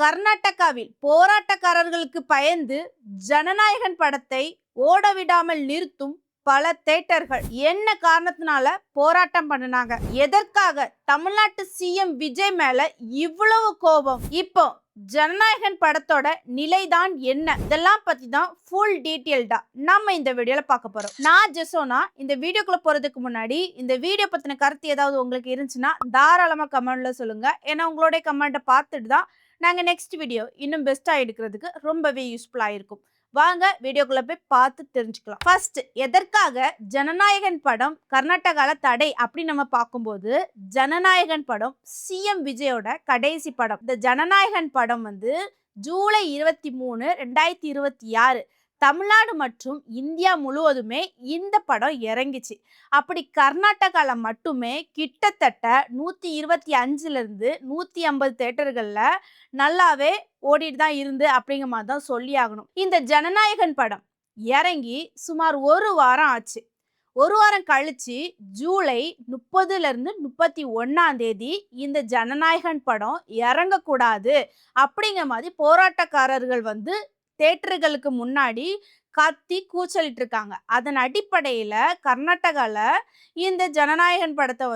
கர்நாடகாவில் போராட்டக்காரர்களுக்கு பயந்து ஜனநாயகன் படத்தை ஓடவிடாமல் நிறுத்தும் பல தியேட்டர்கள் என்ன காரணத்தினால போராட்டம் பண்ணினாங்க, எதற்காக தமிழ்நாட்டு சிஎம் விஜய் மேல இவ்வளவு கோபம், இப்போ ஜனநாயகன் படத்தோட நிலைதான் என்ன, இதெல்லாம் பத்தி தான் ஃபுல் டீடைல்டா நம்ம இந்த வீடியோல பார்க்க போறோம். நான் ஜெசோனா. இந்த வீடியோக்குள்ள போறதுக்கு முன்னாடி இந்த வீடியோ பத்தின கருத்து ஏதாவது உங்களுக்கு இருந்துச்சுன்னா தாராளமா கமெண்ட்ல சொல்லுங்க. ஏன்னா உங்களுடைய கமெண்ட்டை பார்த்துட்டு தான் நாங்கள் நெக்ஸ்ட் வீடியோ இன்னும் பெஸ்ட்டாக எடுக்கிறதுக்கு ரொம்பவே யூஸ்ஃபுல்லாக இருக்கும். வாங்க வீடியோக்குள்ள போய் பார்த்து தெரிஞ்சுக்கலாம். ஃபர்ஸ்ட், எதற்காக ஜனநாயகன் படம் கர்நாடகாவில் தடை அப்படின்னு நம்ம பார்க்கும்போது, ஜனநாயகன் படம் சிஎம் விஜயோட கடைசி படம். இந்த ஜனநாயகன் படம் ஜூலை 23, 2026 தமிழ்நாடு மற்றும் இந்தியா முழுவதுமே இந்த படம் இறங்கிச்சு. அப்படி கர்நாடகாவில் மட்டுமே கிட்டத்தட்ட 125 150 தியேட்டர்களில் நல்லாவே ஓடிட்டு தான் இருந்து அப்படிங்கிற மாதிரி தான் சொல்லி ஆகணும். இந்த ஜனநாயகன் படம் இறங்கி சுமார் ஒரு வாரம் ஆச்சு. ஒரு வாரம் கழிச்சு ஜூலை 30 31 இந்த ஜனநாயகன் படம் இறங்கக்கூடாது அப்படிங்கிற மாதிரி போராட்டக்காரர்கள் தியேட்டர்களுக்கு முன்னாடி கத்தி கூச்சலிட்டு இருக்காங்க. அதன் அடிப்படையில கர்நாடகால இந்த ஜனநாயகன் படத்தை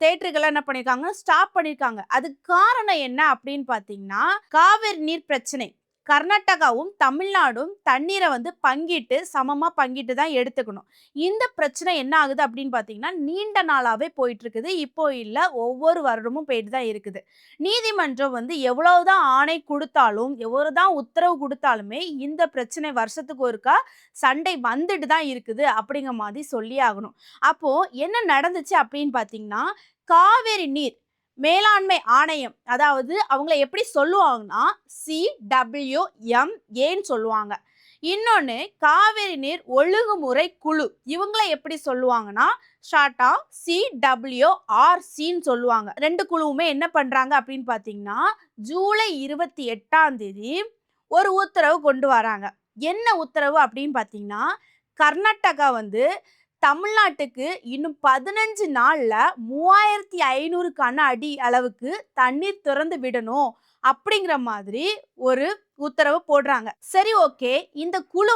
தியேட்டர்கள் என்ன பண்ணிருக்காங்க, ஸ்டாப் பண்ணிருக்காங்க. அதுக்கு காரணம் என்ன அப்படின்னு பாத்தீங்கன்னா, காவிரி நீர் பிரச்சனை. கர்நாடகாவும் தமிழ்நாடும் தண்ணீரை பங்கிட்டு சமமா பங்கிட்டு தான் எடுத்துக்கணும். இந்த பிரச்சனை என்ன ஆகுது அப்படின்னு பாத்தீங்கன்னா, நீண்ட நாளாவே போயிட்டு இருக்குது. இப்போ இல்ல, ஒவ்வொரு வருடமும் போயிட்டு தான் இருக்குது. நீதிமன்றம் எவ்வளவுதான் ஆணை கொடுத்தாலும், எவ்வளவுதான் உத்தரவு கொடுத்தாலுமே இந்த பிரச்சனை வருஷத்துக்கு ஒருக்கா சண்டை வந்துட்டு தான் இருக்குது அப்படிங்கிற மாதிரி சொல்லி ஆகணும். அப்போ என்ன நடந்துச்சு அப்படின்னு பாத்தீங்கன்னா, காவிரி நீர் மேலாண்மை ஆணையம், அதாவது அவங்கள எப்படி சொல்லுவாங்கன்னா CWMAன்னு சொல்லுவாங்க. இன்னொன்னு காவிரி நீர் ஒழுங்குமுறை குழு, இவங்களை எப்படி சொல்லுவாங்கன்னா ஷார்ட்டா CWRCன்னு சொல்லுவாங்க. ரெண்டு குழுவுமே என்ன பண்றாங்க அப்படின்னு பாத்தீங்கன்னா, ஜூலை 28 ஒரு உத்தரவு கொண்டு வராங்க. என்ன உத்தரவு அப்படின்னு பாத்தீங்கன்னா, கர்நாடகா தமிழ்நாட்டுக்கு இன்னும் 15 நாள்ல 3500 கன அடி அளவுக்கு தண்ணீர் திறந்து விடணும் அப்படிங்கிற மாதிரி ஒரு உத்தரவு போடுறாங்க. சரி, ஓகே, இந்த குழு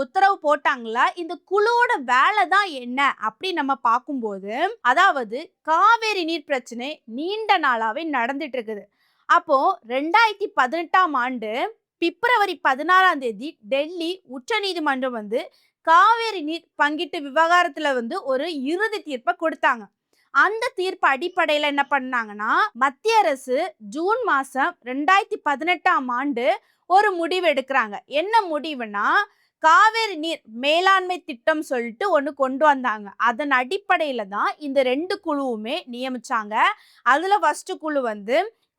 உத்தரவு போட்டாங்களா? இந்த குழுவோட வேலை தான் என்ன அப்படி நம்ம பார்க்கும்போது, அதாவது காவேரி நீர் பிரச்சனை நீண்ட நாளாவே நடந்துட்டு இருக்குது. அப்போ 2018 பிப்ரவரி 16 டெல்லி உச்ச நீதிமன்றம் காவேரி நீர் பங்கிட்டு விவகாரத்துல ஒரு இறுதி தீர்ப்பை கொடுத்தாங்க. அந்த தீர்ப்பு அடிப்படையில என்ன பண்ணாங்கன்னா, மத்திய அரசு ஜூன் மாசம் 2018 ஒரு முடிவு எடுக்கிறாங்க. என்ன முடிவுனா, காவேரி நீர் மேலாண்மை திட்டம் சொல்லிட்டு ஒன்று கொண்டு வந்தாங்க. அதன் அடிப்படையில தான் இந்த ரெண்டு குழுவுமே நியமிச்சாங்க. அதுல ஃபர்ஸ்ட் குழு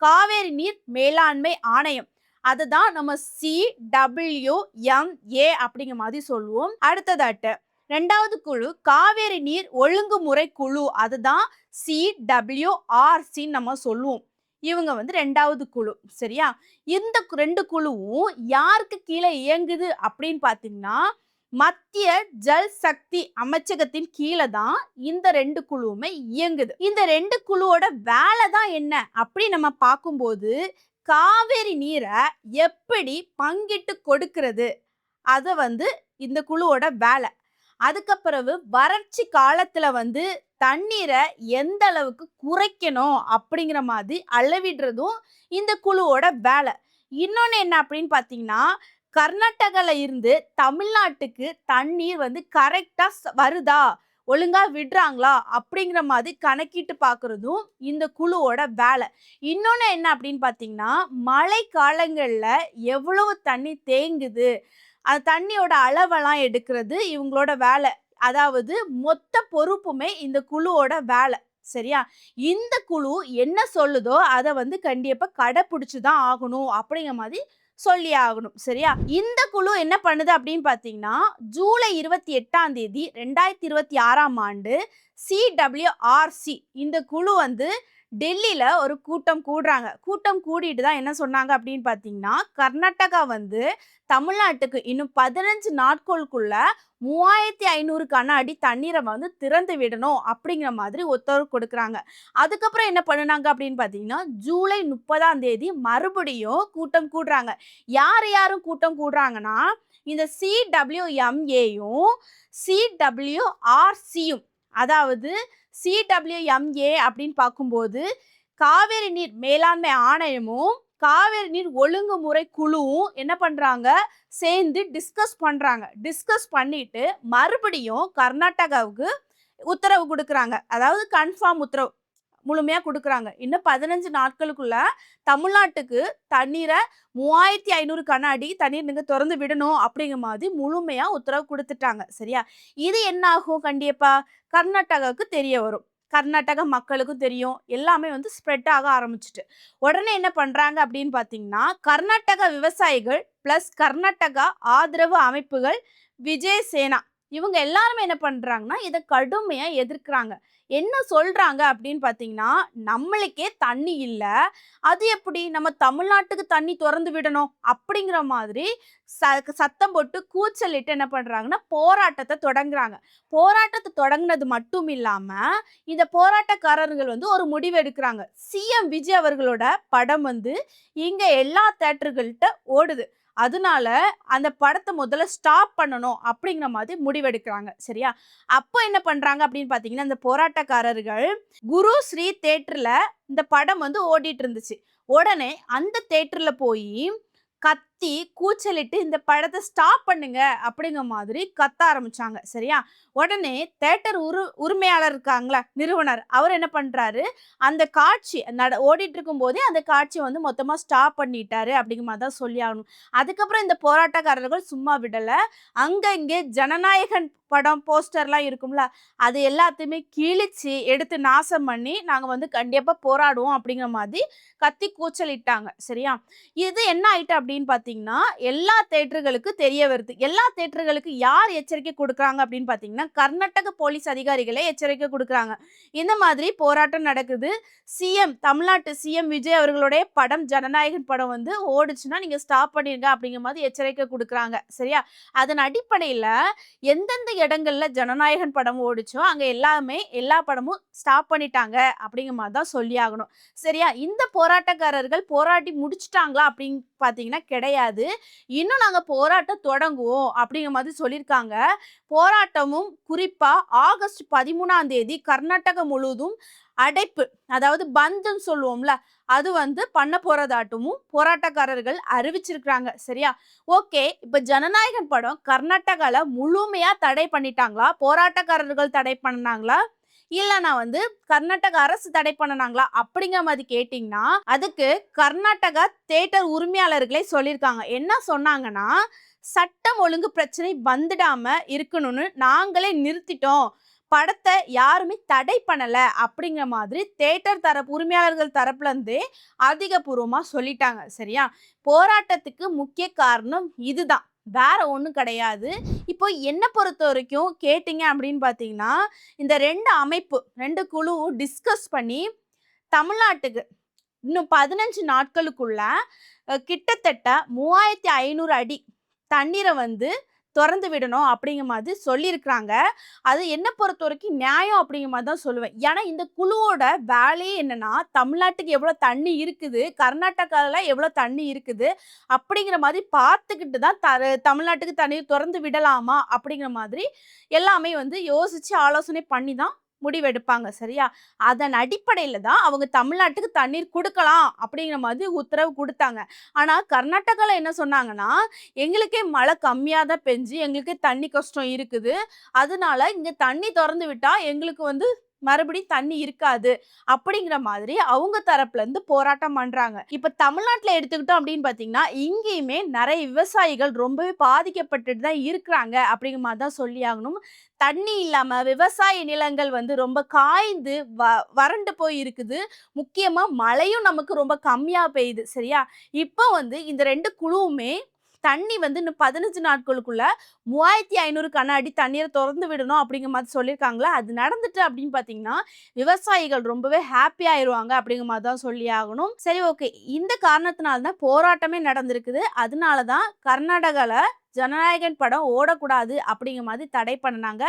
காவேரி நீர் மேலாண்மை ஆணையம், அதுதான் நம்ம CWMA அப்படிங்கிற மாதிரி சொல்லுவோம். அடுத்ததாட்டு ரெண்டாவது குழு காவேரி நீர் ஒழுங்குமுறை குழு, அதுதான் CWRC நம்ம சொல்லுவோம். இவங்க ரெண்டாவது குழு. சரியா? இந்த ரெண்டு குழுவும் யாருக்கு கீழே இயங்குது அப்படின்னு பாத்தீங்கன்னா, மத்திய ஜல் சக்தி அமைச்சகத்தின் கீழே தான் இந்த ரெண்டு குழுவுமே இயங்குது. இந்த ரெண்டு குழுவோட வேலை தான் என்ன அப்படி நம்ம பார்க்கும்போது, காவேரி நீரை எப்படி பங்கிட்டு கொடுக்கிறது, அதை இந்த குழுவோட வேலை. அதுக்கப்புறவு வறட்சி காலத்துல தண்ணீரை எந்த அளவுக்கு குறைக்கணும் அப்படிங்கிற மாதிரி அளவிடுறதும் இந்த குழுவோட வேலை. இன்னொன்னு என்ன அப்படின்னு பாத்தீங்கன்னா, கர்நாடகால இருந்து தமிழ்நாட்டுக்கு தண்ணீர் கரெக்டா வருதா, ஒழுங்கா விடுறாங்களா அப்படிங்கிற மாதிரி கணக்கிட்டு பார்க்கறதும் இந்த குழுவோட வேலை. இன்னொன்று என்ன அப்படின்னு பார்த்தீங்கன்னா, மழை காலங்களில் எவ்வளவு தண்ணி தேங்குது, அந்த தண்ணியோட அளவெல்லாம் எடுக்கிறது இவங்களோட வேலை. அதாவது மொத்த பொறுப்புமே இந்த குழுவோட வேலை. சரியா? இந்த குழு என்ன சொல்லுதோ அதை கண்டிப்பா கடைப்பிடிச்சு தான் ஆகணும் அப்படிங்கிற மாதிரி சொல்லி ஆகணும். சரியா? இந்த குழு என்ன பண்ணுது அப்படின்னு பாத்தீங்கன்னா, ஜூலை 28 2026 CWRC இந்த குழு டெல்லியில ஒரு கூட்டம் கூடுறாங்க. கூட்டம் கூடிட்டு தான் என்ன சொன்னாங்க அப்படின்னு பார்த்தீங்கன்னா, கர்நாடகா வந்து தமிழ்நாட்டுக்கு இன்னும் 15 நாட்களுக்குள்ள 3500 கன அடி தண்ணீர வந்து திறந்து விடணும் அப்படிங்கிற மாதிரி உத்தரவு கொடுக்குறாங்க. அதுக்கப்புறம் என்ன பண்ணுனாங்க அப்படின்னு பார்த்தீங்கன்னா, ஜூலை 30ஆம் தேதி மறுபடியும் கூட்டம் கூடுறாங்க. யார் யாரும் கூட்டம் கூடுறாங்கன்னா, இந்த CWMAயும், CWRCயும் அதாவது CWMA அப்படின்னு பார்க்கும்போது காவேரி நீர் மேலாண்மை ஆணையமும் காவேரி நீர் ஒழுங்குமுறை குழுவும் என்ன பண்றாங்க சேர்ந்து டிஸ்கஸ் பண்ணிட்டு மறுபடியும் கர்நாடகாவுக்கு உத்தரவு கொடுக்குறாங்க. அதாவது கன்ஃபார்ம் உத்தரவு முழுமையா கொடுக்குறாங்க. இன்னும் 15 நாட்களுக்குள்ள தமிழ்நாட்டுக்கு தண்ணீரை 3500 கன அடி தண்ணீர் நீங்க திறந்து விடணும் அப்படிங்கிற மாதிரி முழுமையா உத்தரவு கொடுத்துட்டாங்க. சரியா? இது என்ன ஆகும்? கண்டிப்பா கர்நாடகாவுக்கு தெரிய வரும். கர்நாடக மக்களுக்கும் தெரியும். எல்லாமே வந்து ஸ்ப்ரெட் ஆக ஆரம்பிச்சுட்டு. உடனே என்ன பண்றாங்க அப்படின்னு பார்த்தீங்கன்னா, கர்நாடக விவசாயிகள் பிளஸ் கர்நாடகா ஆதரவு அமைப்புகள், விஜய் சேனா இவங்க எல்லாருமே என்ன பண்றாங்கன்னா, இத கடுமையா எதிர்க்கிறாங்க. என்ன சொல்றாங்க அப்படின்னு பார்த்தீங்கன்னா, நம்மளுக்கே தண்ணி இல்ல. அது எப்படி நம்ம தமிழ்நாட்டுக்கு தண்ணி தொறந்து விடணும்? அப்படிங்கிற மாதிரி சத்தம் போட்டு கூச்சலிட்டு என்ன பண்றாங்கன்னா, போராட்டத்த தொடங்குறாங்க. போராட்டத்த தொடங்குனது மட்டும் இல்லாம, இந்த போராட்டக்காரர்கள் வந்து ஒரு முடிவு எடுக்குறாங்க. சிஎம் விஜய் அவர்களோட படம் வந்து இங்க எல்லா தியேட்டர்கள்ட்ட ஓடுது. அதனால அந்த படத்த முதல்ல ஸ்டாப் பண்ணணும் அப்படிங்கிற மாதிரி முடிவெடுக்கிறாங்க. சரியா? அப்போ என்ன பண்றாங்க அப்படின்னு பார்த்தீங்கன்னா, இந்த போராட்டக்காரர்கள் குரு ஸ்ரீ தியேட்டர்ல இந்த படம் வந்து ஓடிட்டு இருந்துச்சு. உடனே அந்த தியேட்டர்ல போயி கத்தி கூச்சலிட்டு இந்த படத்தை ஸ்டாப் பண்ணுங்க அப்படிங்கிற மாதிரி கத்த ஆரம்பிச்சாங்க. சரியா? உடனே தியேட்டர் உரிமையாளர் இருக்காங்களா நிறுவனர் அவர் என்ன பண்றாரு, அந்த காட்சி ஓடிட்டு இருக்கும் போதே அந்த காட்சியை வந்து மொத்தமா ஸ்டாப் பண்ணிட்டாரு அப்படிங்கிற மாதிரி தான் சொல்லி ஆகணும். அதுக்கப்புறம் இந்த போராட்டக்காரர்கள் சும்மா விடல. அங்க இங்கே ஜனநாயகன் படம் போஸ்டர்லாம் இருக்கும்ல, அது எல்லாத்தையுமே கிழிச்சு எடுத்து நாசம் பண்ணி நாங்க வந்து கண்டிப்பா போராடுவோம் அப்படிங்கிற மாதிரி கத்தி கூச்சலிட்டாங்க. சரியா? இது என்ன ஆயிட்டு அப்படின்னு பார்த்தீங்கன்னா, எல்லா தியேட்டர்களுக்கு தெரிய வருது. எல்லா தியேட்டர்களுக்கு யார் எச்சரிக்கை கொடுக்குறாங்க அப்படின்னு பார்த்தீங்கன்னா, கர்நாடக போலீஸ் அதிகாரிகளே எச்சரிக்கை கொடுக்குறாங்க. இந்த மாதிரி போராட்டம் நடக்குது. தமிழ்நாட்டு சிஎம் விஜய் அவர்களுடைய படம் ஜனநாயகன் படம் வந்து ஓடுச்சுன்னா நீங்க ஸ்டாப் பண்ணிருங்க அப்படிங்கிற மாதிரி எச்சரிக்கை கொடுக்குறாங்க. சரியா? அதன் அடிப்படையில எந்தெந்த இடங்கள்ல ஜனநாயகன் படம் ஓடுச்சோ அங்க எல்லா படமும் ஸ்டாப் பண்ணிட்டாங்க அப்படிங்கிற மாதிரி தான் சொல்லி ஆகணும். சரியா? இந்த போராட்டக்காரர்கள் போராட்டி முடிச்சிட்டாங்களா அப்படின்னு பார்த்தீங்கன்னா கிடையாது. இன்னும் நாங்க போராட்டம் தொடங்குவோம் அப்படிங்கிற மாதிரி சொல்லியிருக்காங்க. போராட்டமும் குறிப்பா ஆகஸ்ட் 13ஆம் தேதி கர்நாடகா முழுவதும் அடைப்பு, அதாவது பந்துன்னு சொல்லுவோம்ல, அது வந்து பண்ண போறதாட்டமும் போராட்டக்காரர்கள் அறிவிச்சிருக்காங்க. சரியா? ஓகே, இப்ப ஜனநாயகன் படம் கர்நாடகால முழுமையா தடை பண்ணிட்டாங்களா? போராட்டக்காரர்கள் தடை பண்ணாங்களா? இல்லனா வந்து கர்நாடக அரசு தடை பண்ணனாங்களா அப்படிங்கிற மாதிரி கேட்டிங்கன்னா, அதுக்கு கர்நாடகா தியேட்டர் உரிமையாளர்களே சொல்லியிருக்காங்க. என்ன சொன்னாங்கன்னா, சட்டம் ஒழுங்கு பிரச்சனை வந்துடாம இருக்கணும்னு நாங்களே நிறுத்திட்டோம். படத்தை யாருமே தடை பண்ணல அப்படிங்கிற மாதிரி தியேட்டர் உரிமையாளர்கள் தரப்புல இருந்தே அதிகபூர்வமா சொல்லிட்டாங்க. சரியா? போராட்டத்துக்கு முக்கிய காரணம் இதுதான். வேற ஒண்ணும் கிடையாது. இப்போ என்ன பொறுத்த வரைக்கும் கேட்டீங்க அப்படின்னு பார்த்தீங்கன்னா, இந்த 2 குழுவும் டிஸ்கஸ் பண்ணி தமிழ்நாட்டுக்கு இன்னும் 15 நாட்களுக்குள்ள கிட்டத்தட்ட 3500 அடி தண்ணீரை வந்து தொறந்து விடணும் அப்படிங்கிற மாதிரி சொல்லியிருக்கிறாங்க. அது என்ன பொறுத்த வரைக்கும் நியாயம் அப்படிங்கிற மாதிரி தான் சொல்லுவேன். ஏன்னா இந்த குழுவோட வேலையே என்னன்னா, தமிழ்நாட்டுக்கு எவ்வளோ தண்ணி இருக்குது, கர்நாடகாவில் எவ்வளோ தண்ணி இருக்குது அப்படிங்கிற மாதிரி பார்த்துக்கிட்டு தான் தமிழ்நாட்டுக்கு தண்ணீர் திறந்து விடலாமா அப்படிங்கிற மாதிரி எல்லாமே வந்து யோசிச்சு ஆலோசனை பண்ணி தான் முடிவெடுப்பாங்க. சரியா? அதன் அடிப்படையில தான் அவங்க தமிழ்நாட்டுக்கு தண்ணீர் கொடுக்கலாம் அப்படிங்கிற மாதிரி உத்தரவு கொடுத்தாங்க. ஆனா கர்நாடகால என்ன சொன்னாங்கன்னா, எங்களுக்கே மழை கம்மியா தான் பெஞ்சு எங்களுக்கே தண்ணி கஷ்டம் இருக்குது. அதனால இங்க தண்ணி திறந்து விட்டா எங்களுக்கு வந்து மறுபடியும் தண்ணி இருக்காது அப்படிங்கிற மாதிரி அவங்க தரப்புல இருந்து போராட்டம் பண்றாங்க. இப்ப தமிழ்நாட்டுல எடுத்துக்கிட்டோம் அப்படின்னு பாத்தீங்கன்னா, இங்கேயுமே நிறைய விவசாயிகள் ரொம்பவே பாதிக்கப்பட்டுட்டு தான் இருக்கிறாங்க அப்படிங்கிற மாதிரி தான் சொல்லி ஆகணும். தண்ணி இல்லாம விவசாய நிலங்கள் வந்து ரொம்ப காய்ந்து வறண்டு போய் இருக்குது. முக்கியமா மழையும் நமக்கு ரொம்ப கம்மியா பெய்யுது. சரியா? இப்போ வந்து இந்த 2 குழுவுமே தண்ணி வந்து இன்னும் 15 நாட்களுக்குள்ள 3500 கன அடி தண்ணீரை திறந்து விடணும் அப்படிங்கிற மாதிரி சொல்லியிருக்காங்களா. அது நடந்துட்டு அப்படின்னு பார்த்தீங்கன்னா விவசாயிகள் ரொம்பவே ஹாப்பி ஆயிருவாங்க அப்படிங்கிற மாதிரி தான் சொல்லி ஆகணும். சரி, ஓகே. இந்த காரணத்தினால தான் போராட்டமே நடந்திருக்குது. அதனால தான் கர்நாடகால ஜனநாயகன் படம் ஓடக்கூடாது அப்படிங்கிற மாதிரி தடை பண்ணுனாங்க.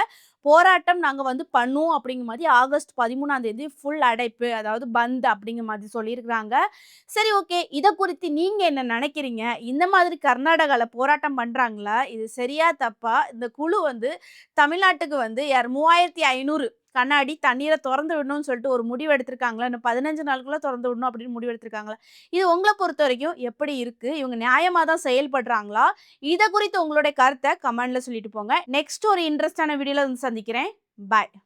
போராட்டம் நாங்க வந்து பண்ணுவோம் அப்படிங்கிற மாதிரி ஆகஸ்ட் 13ஆம் தேதி ஃபுல் அடைப்பு, அதாவது பந்த் அப்படிங்கிற மாதிரி சொல்லியிருக்கிறாங்க. சரி, ஓகே. இத குறித்து நீங்க என்ன நினைக்கிறீங்க? இந்த மாதிரி கர்நாடகால போராட்டம் பண்றாங்களா? இது சரியா? தப்பா? இந்த குழு வந்து தமிழ்நாட்டுக்கு வந்து 3500 கண்ண அடி தண்ணீர தொறந்து விடணும்னு சொல்லிட்டு ஒரு முடிவு எடுத்திருக்காங்களா? இன்னும் 15 நாளுக்குள்ள தொறந்து விடணும் அப்படின்னு முடிவு எடுத்திருக்காங்களா? இது உங்கள பொறுத்தவரைக்கும் எப்படி இருக்கு? இவங்க நியாயமா தான் செயல்படுறாங்களா? இத குறித்து உங்களுடைய கருத்த கமெண்ட்ல சொல்லிட்டு போங்க. நெக்ஸ்ட் ஒரு இன்ட்ரெஸ்டான வீடியோல வந்து சந்திக்கிறேன். பாய்.